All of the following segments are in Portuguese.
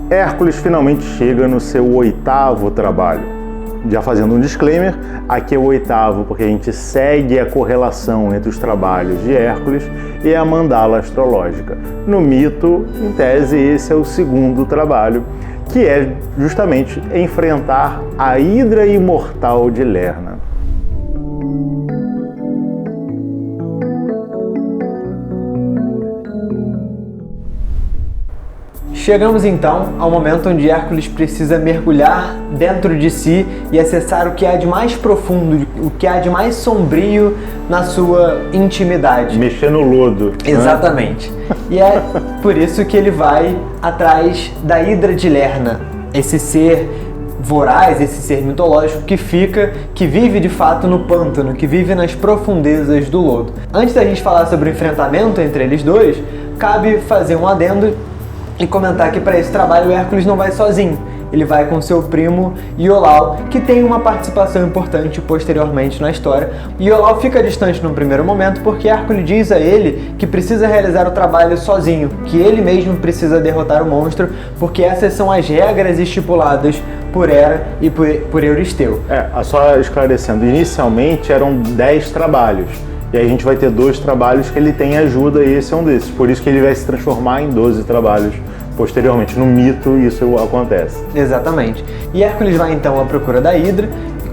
Hércules finalmente chega no seu 8º trabalho. Já fazendo um disclaimer, aqui é o 8º porque a gente segue a correlação entre os trabalhos de Hércules e a mandala astrológica. No mito, em tese, esse é o 2º trabalho, que é justamente enfrentar a Hidra imortal de Lerna. Chegamos então ao momento onde Hércules precisa mergulhar dentro de si e acessar o que há de mais profundo, o que há de mais sombrio na sua intimidade. Mexer no lodo. Exatamente. Né? E é por isso que ele vai atrás da Hidra de Lerna, esse ser voraz, esse ser mitológico que vive de fato no pântano, que vive nas profundezas do lodo. Antes da gente falar sobre o enfrentamento entre eles dois, cabe fazer um adendo e comentar que para esse trabalho o Hércules não vai sozinho. Ele vai com seu primo Iolau, que tem uma participação importante posteriormente na história. Iolau fica distante num primeiro momento porque Hércules diz a ele que precisa realizar o trabalho sozinho, que ele mesmo precisa derrotar o monstro, porque essas são as regras estipuladas por Hera e por Euristeu. Só esclarecendo, inicialmente eram 10 trabalhos. E aí a gente vai ter 2 trabalhos que ele tem ajuda e esse é um desses. Por isso que ele vai se transformar em 12 trabalhos posteriormente. No mito isso acontece. Exatamente. E Hércules vai então à procura da Hidra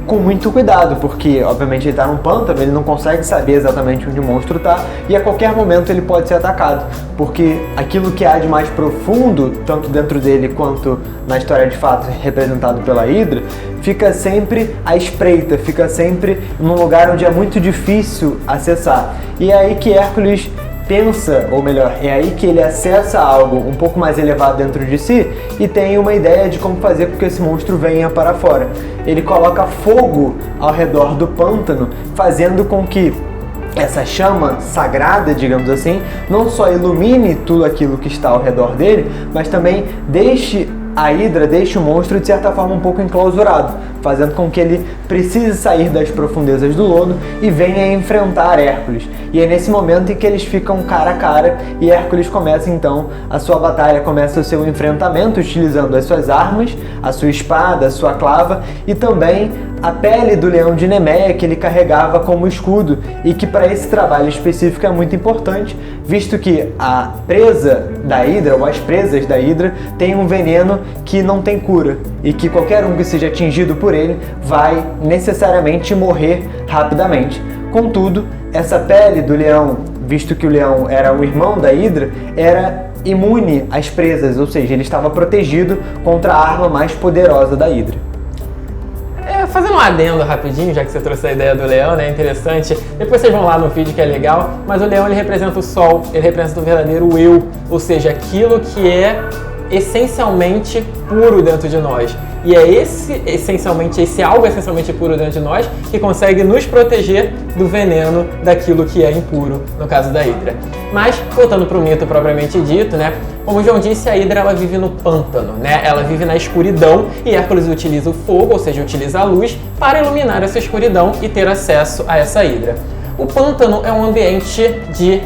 com muito cuidado, porque obviamente ele está num pântano, ele não consegue saber exatamente onde o monstro está e a qualquer momento ele pode ser atacado, porque aquilo que há de mais profundo, tanto dentro dele quanto na história de fato representado pela Hidra, fica sempre à espreita, fica sempre num lugar onde é muito difícil acessar. E é aí que Hércules pensa, ou melhor, é aí que ele acessa algo um pouco mais elevado dentro de si e tem uma ideia de como fazer com que esse monstro venha para fora. Ele coloca fogo ao redor do pântano, fazendo com que essa chama sagrada, digamos assim, não só ilumine tudo aquilo que está ao redor dele, mas também deixe a Hidra, deixa o monstro de certa forma um pouco enclausurado, fazendo com que ele precise sair das profundezas do lodo e venha enfrentar Hércules. E é nesse momento em que eles ficam cara a cara e Hércules começa então a sua batalha, começa o seu enfrentamento utilizando as suas armas, a sua espada, a sua clava e também a pele do leão de Nemeia que ele carregava como escudo e que para esse trabalho específico é muito importante, visto que a presa da Hidra, ou as presas da Hidra, tem um veneno que não tem cura e que qualquer um que seja atingido por ele vai necessariamente morrer rapidamente. Contudo, essa pele do leão, visto que o leão era o irmão da Hidra, era imune às presas, ou seja, ele estava protegido contra a arma mais poderosa da Hidra. Fazendo um adendo rapidinho, já que você trouxe a ideia do leão, né? Interessante. Depois vocês vão lá no vídeo que é legal, mas o leão ele representa o sol, ele representa o verdadeiro eu, ou seja, aquilo que é essencialmente puro dentro de nós. E é esse algo essencialmente puro dentro de nós que consegue nos proteger do veneno daquilo que é impuro, no caso da Hidra. Mas, voltando para o mito propriamente dito, né? Como o João disse, a Hidra ela vive no pântano, né? Ela vive na escuridão e Hércules utiliza o fogo, ou seja, utiliza a luz, para iluminar essa escuridão e ter acesso a essa Hidra. O pântano é um ambiente de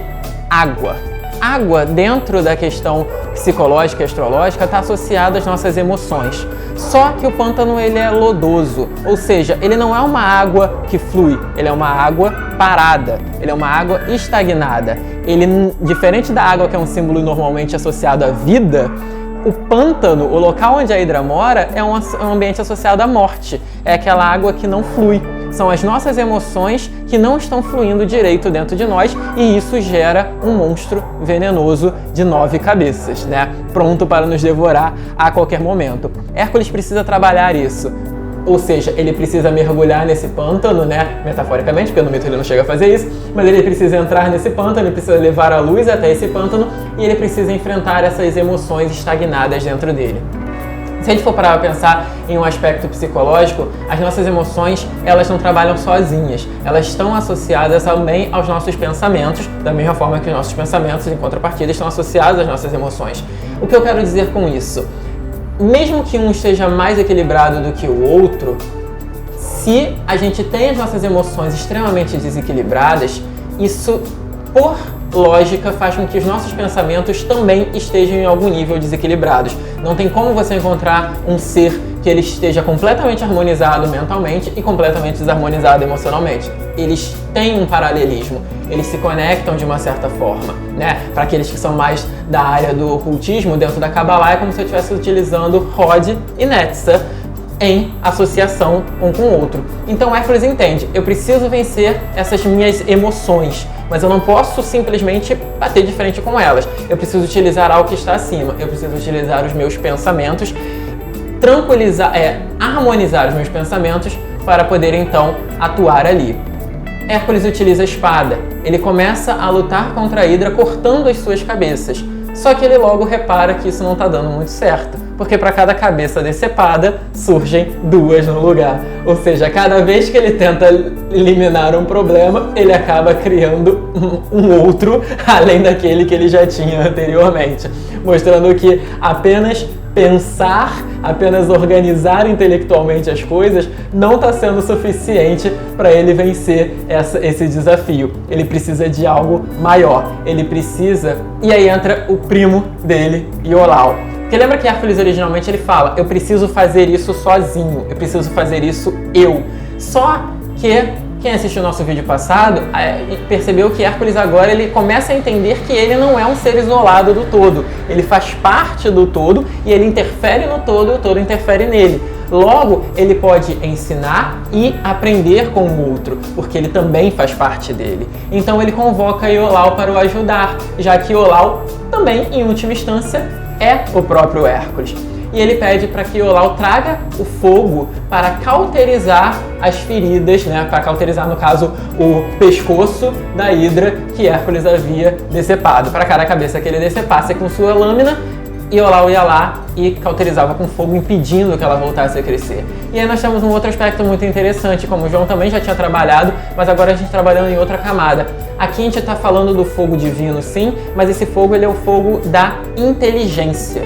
água. Água, dentro da questão psicológica e astrológica, está associada às nossas emoções. Só que o pântano ele é lodoso, ou seja, ele não é uma água que flui, ele é uma água parada, ele é uma água estagnada. Ele, diferente da água que é um símbolo normalmente associado à vida, o pântano, o local onde a Hidra mora, é um ambiente associado à morte. É aquela água que não flui. São as nossas emoções que não estão fluindo direito dentro de nós e isso gera um monstro venenoso de 9 cabeças, né? Pronto para nos devorar a qualquer momento. Hércules precisa trabalhar isso. Ou seja, ele precisa mergulhar nesse pântano, né? Metaforicamente, porque no mito ele não chega a fazer isso, mas ele precisa entrar nesse pântano, ele precisa levar a luz até esse pântano e ele precisa enfrentar essas emoções estagnadas dentro dele. Se a gente for parar para pensar em um aspecto psicológico, as nossas emoções, elas não trabalham sozinhas. Elas estão associadas também aos nossos pensamentos, da mesma forma que os nossos pensamentos, em contrapartida, estão associados às nossas emoções. O que eu quero dizer com isso? Mesmo que um esteja mais equilibrado do que o outro, se a gente tem as nossas emoções extremamente desequilibradas, isso, por lógica faz com que os nossos pensamentos também estejam em algum nível desequilibrados. Não tem como você encontrar um ser que ele esteja completamente harmonizado mentalmente e completamente desarmonizado emocionalmente. Eles têm um paralelismo, eles se conectam de uma certa forma, né? Para aqueles que são mais da área do ocultismo, dentro da Kabbalah, é como se eu estivesse utilizando Hod e Netzah em associação um com o outro. Então Hércules entende, eu preciso vencer essas minhas emoções, mas eu não posso simplesmente bater de frente com elas. Eu preciso utilizar algo que está acima, eu preciso utilizar os meus pensamentos, harmonizar os meus pensamentos para poder então atuar ali. Hércules utiliza a espada, ele começa a lutar contra a Hidra cortando as suas cabeças. Só que ele logo repara que isso não está dando muito certo, porque para cada cabeça decepada surgem duas no lugar. Ou seja, cada vez que ele tenta eliminar um problema, ele acaba criando um outro, além daquele que ele já tinha anteriormente. Mostrando que apenas pensar, apenas organizar intelectualmente as coisas não está sendo suficiente para ele vencer esse desafio. Ele precisa de algo maior. Ele precisa... E aí entra o primo dele, Iolau. Porque lembra que Hércules originalmente ele fala, eu preciso fazer isso sozinho, eu preciso fazer isso eu. Só que quem assistiu o nosso vídeo passado percebeu que Hércules agora ele começa a entender que ele não é um ser isolado do todo. Ele faz parte do todo e ele interfere no todo e o todo interfere nele. Logo, ele pode ensinar e aprender com o outro, porque ele também faz parte dele. Então ele convoca Iolau para o ajudar, já que Iolau também, em última instância, é o próprio Hércules. E ele pede para que Iolau traga o fogo para cauterizar as feridas, né? Para cauterizar, no caso, o pescoço da Hidra que Hércules havia decepado. Para cada cabeça que ele decepasse com sua lâmina, Iolau ia lá e cauterizava com fogo, impedindo que ela voltasse a crescer. E aí nós temos um outro aspecto muito interessante, como o João também já tinha trabalhado, mas agora a gente trabalhando em outra camada. Aqui a gente está falando do fogo divino, sim, mas esse fogo ele é o fogo da inteligência.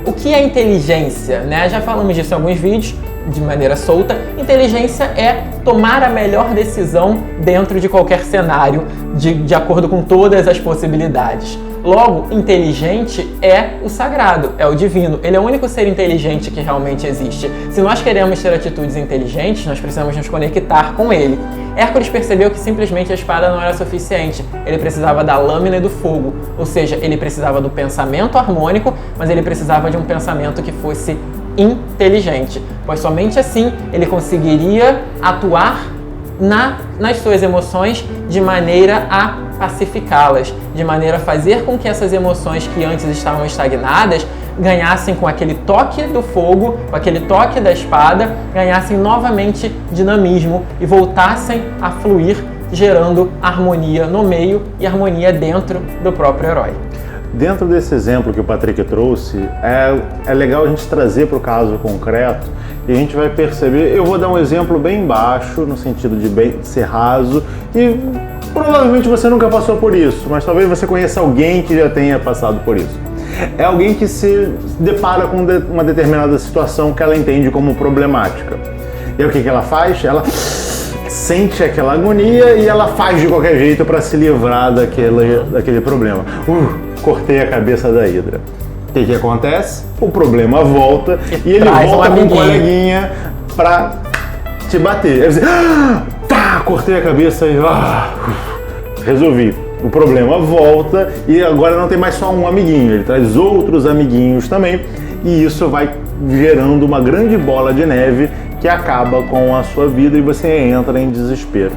O que é inteligência? Né? Já falamos disso em alguns vídeos, de maneira solta. Inteligência é tomar a melhor decisão dentro de qualquer cenário, de acordo com todas as possibilidades. Logo, inteligente é o sagrado, é o divino. Ele é o único ser inteligente que realmente existe. Se nós queremos ter atitudes inteligentes, nós precisamos nos conectar com ele. Hércules percebeu que simplesmente a espada não era suficiente. Ele precisava da lâmina e do fogo. Ou seja, ele precisava do pensamento harmônico, mas ele precisava de um pensamento que fosse inteligente. Pois somente assim ele conseguiria atuar nas suas emoções de maneira a pacificá-las, de maneira a fazer com que essas emoções que antes estavam estagnadas ganhassem com aquele toque do fogo, com aquele toque da espada, ganhassem novamente dinamismo e voltassem a fluir, gerando harmonia no meio e harmonia dentro do próprio herói. Dentro desse exemplo que o Patrick trouxe, é legal a gente trazer para o caso concreto e a gente vai perceber, eu vou dar um exemplo bem baixo, no sentido de ser raso, e provavelmente você nunca passou por isso, mas talvez você conheça alguém que já tenha passado por isso. É alguém que se depara com uma determinada situação que ela entende como problemática. E o que ela faz? Ela sente aquela agonia e ela faz de qualquer jeito para se livrar daquele problema. Cortei a cabeça da Hidra. O que acontece? O problema volta e ele volta com um coleguinha pra te bater. Aí você, cortei a cabeça e resolvi. O problema volta e agora não tem mais só um amiguinho, ele traz outros amiguinhos também e isso vai gerando uma grande bola de neve que acaba com a sua vida e você entra em desespero.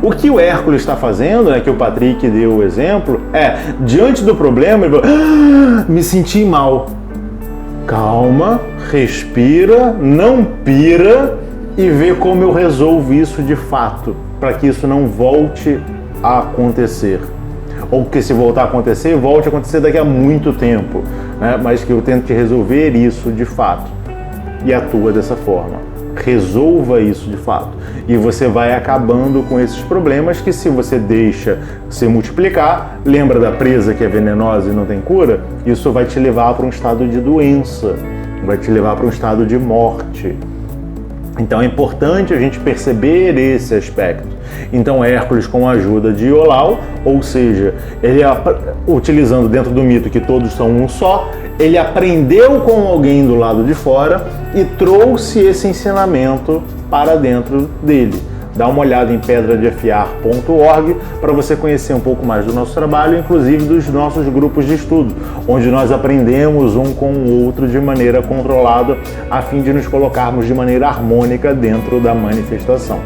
O que o Hércules está fazendo, né, que o Patrick deu o exemplo, diante do problema, ele fala, me senti mal. Calma, respira, não pira e vê como eu resolvo isso de fato, para que isso não volte a acontecer. Ou que se voltar a acontecer, volte a acontecer daqui a muito tempo, né? Mas que eu tente resolver isso de fato. E atua dessa forma. Resolva isso de fato. E você vai acabando com esses problemas que, se você deixa se multiplicar, lembra da presa que é venenosa e não tem cura? Isso vai te levar para um estado de doença, vai te levar para um estado de morte. Então é importante a gente perceber esse aspecto. Então Hércules, com a ajuda de Iolau, ou seja, ele utilizando dentro do mito que todos são um só, ele aprendeu com alguém do lado de fora e trouxe esse ensinamento para dentro dele. Dá uma olhada em pedradeafiar.org para você conhecer um pouco mais do nosso trabalho, inclusive dos nossos grupos de estudo, onde nós aprendemos um com o outro de maneira controlada, a fim de nos colocarmos de maneira harmônica dentro da manifestação.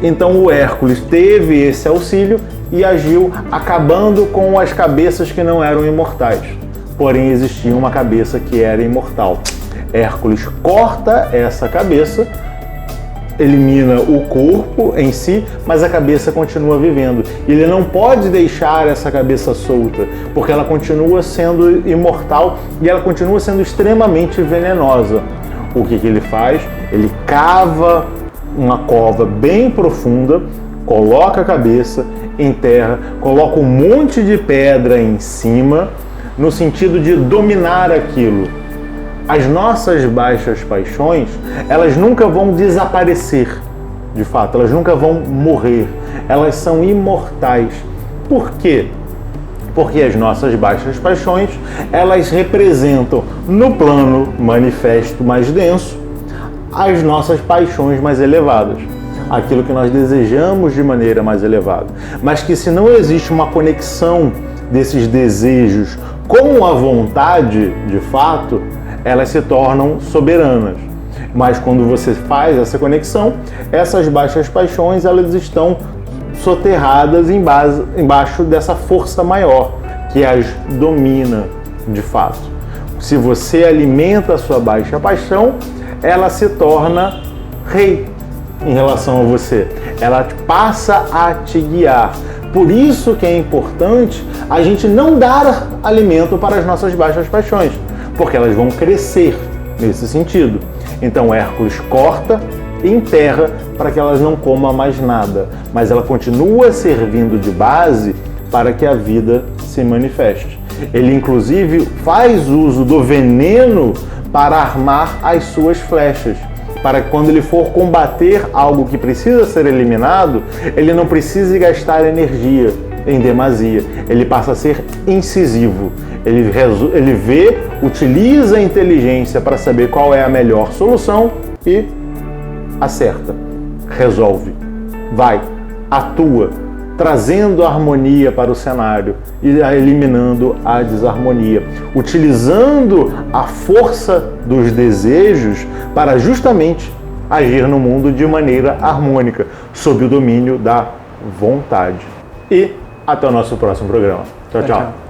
Então o Hércules teve esse auxílio e agiu acabando com as cabeças que não eram imortais. Porém, existia uma cabeça que era imortal. Hércules corta essa cabeça, elimina o corpo em si, mas a cabeça continua vivendo. Ele não pode deixar essa cabeça solta, porque ela continua sendo imortal e ela continua sendo extremamente venenosa. O que ele faz? Ele cava uma cova bem profunda, coloca a cabeça, enterra, coloca um monte de pedra em cima, no sentido de dominar aquilo. As nossas baixas paixões, elas nunca vão desaparecer, de fato, elas nunca vão morrer, elas são imortais. Por quê? Porque as nossas baixas paixões, elas representam, no plano manifesto mais denso, as nossas paixões mais elevadas, aquilo que nós desejamos de maneira mais elevada. Mas que se não existe uma conexão desses desejos com a vontade, de fato, elas se tornam soberanas. Mas quando você faz essa conexão, essas baixas paixões, elas estão soterradas embaixo dessa força maior, que as domina de fato. Se você alimenta a sua baixa paixão, ela se torna rei em relação a você. Ela passa a te guiar. Por isso que é importante a gente não dar alimento para as nossas baixas paixões, porque elas vão crescer nesse sentido. Então Hércules corta e enterra para que elas não comam mais nada, mas ela continua servindo de base para que a vida se manifeste. Ele inclusive faz uso do veneno para armar as suas flechas, para que quando ele for combater algo que precisa ser eliminado, ele não precise gastar energia em demasia, ele passa a ser incisivo. Ele vê, utiliza a inteligência para saber qual é a melhor solução e acerta, resolve, vai, atua, trazendo a harmonia para o cenário e eliminando a desarmonia, utilizando a força dos desejos para justamente agir no mundo de maneira harmônica, sob o domínio da vontade. E até o nosso próximo programa. Tchau, tchau.